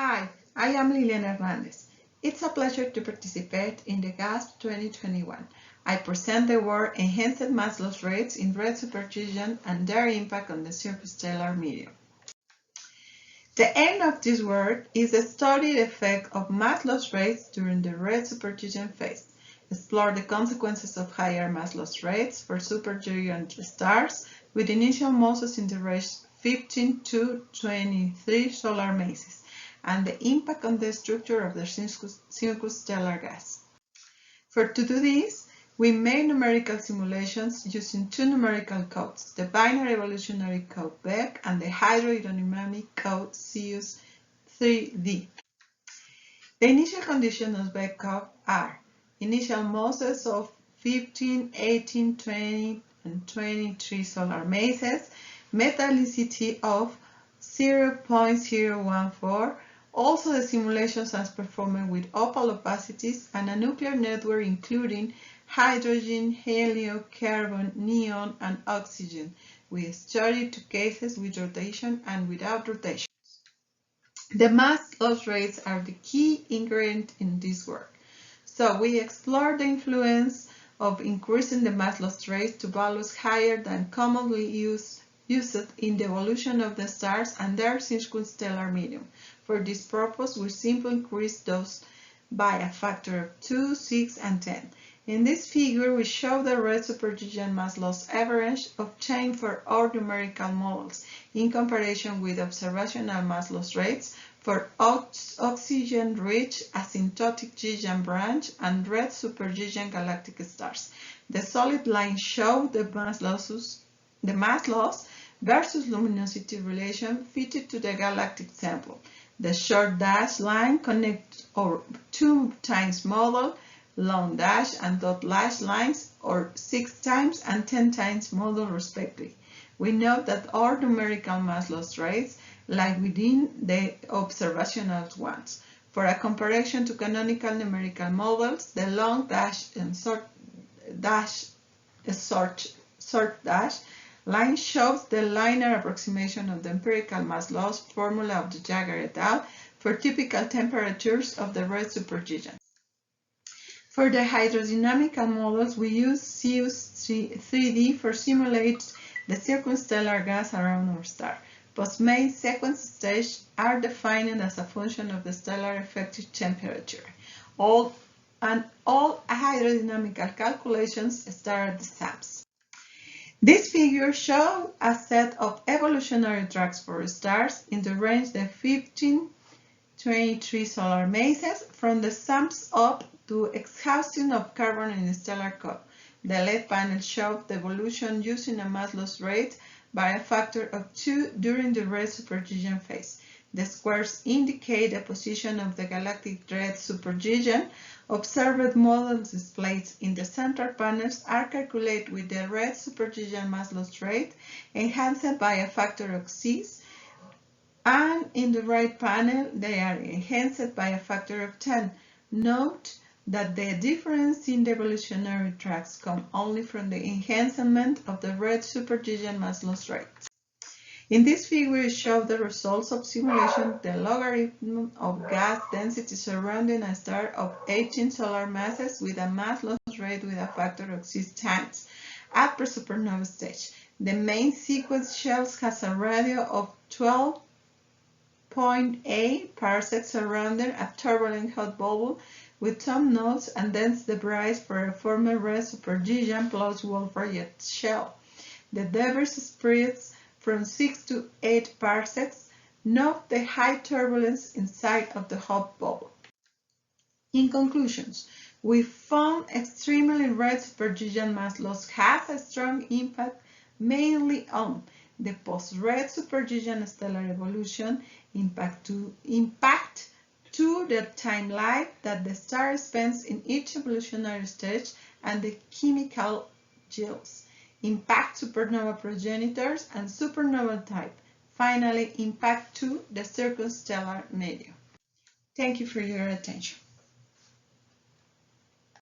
Hi, I am Liliana Hernandez. It's a pleasure to participate in the GASP 2021. I present the work Enhanced Mass Loss Rates in red supergiant and their impact on the circumstellar medium. The aim of this work is to study the effect of mass loss rates during the red supergiant phase, explore the consequences of higher mass loss rates for supergiant stars with initial masses in the range 15 to 23 solar masses, and the impact on the structure of the circumstellar gas. To do this, we made numerical simulations using two numerical codes, the binary evolutionary code BEC and the hydrodynamic code CIRCUMSTELLAR. The initial conditions of BEC code are initial masses of 15, 18, 20, and 23 solar masses, metallicity of 0.014, also the simulations as performed with opal opacities, and a nuclear network including hydrogen, helium, carbon, neon, and oxygen. We studied two cases with rotation and without rotation. The mass loss rates are the key ingredient in this work. So we explored the influence of increasing the mass loss rate to values higher than commonly used in the evolution of the stars and their circumstellar medium. For this purpose, we simply increase those by a factor of 2, 6, and 10. In this figure, we show the red supergiant mass loss average obtained for our numerical models in comparison with observational mass loss rates for oxygen-rich asymptotic giant branch and red supergiant galactic stars. The solid lines show the mass loss versus luminosity relation fitted to the galactic sample. The short dashed line connects our 2 times model, long dash and dot dash lines, or 6 times and 10 times model respectively. We note that our numerical mass loss rates lie within the observational ones. For a comparison to canonical numerical models, the long dash and short dash line shows the linear approximation of the empirical mass loss formula of the Jagger et al. For typical temperatures of the red supergiant. For the hydrodynamical models, we use CIRCUMSTELLAR for simulate the circumstellar gas around our star. Post-main sequence stages are defined as a function of the stellar effective temperature. All hydrodynamical calculations start at the SAMs. This figure shows a set of evolutionary tracks for stars in the range of 15-23 solar masses from the SAMs up to exhaustion of carbon in stellar core. The left panel shows the evolution using a mass loss rate by a factor of 2 during the red supergiant phase. The squares indicate the position of the galactic red supergiant. Observed models displayed in the central panels are calculated with the red supergiant mass loss rate enhanced by a factor of 6, and in the right panel they are enhanced by a factor of 10. Note that the difference in the evolutionary tracks come only from the enhancement of the red supergiant mass loss rate. In this figure, we show the results of simulation, the logarithm of gas density surrounding a star of 18 solar masses with a mass loss rate with a factor of 6 times at pre-supernova stage. The main sequence shows has a radio of 12.8 parsecs surrounding a turbulent hot bubble with some nodes and dense debris for a former red supergiant plus Wolf-Rayet shell. The debris spreads from 6 to 8 parsecs. Note the high turbulence inside of the hot bubble. In conclusions, we found extremely red supergiant mass loss has a strong impact mainly on the post-red supergiant stellar evolution, impact to the time life that the star spends in each evolutionary stage, and the chemical yields, impact supernova progenitors and supernova type, finally impact to the circumstellar medium. Thank you for your attention.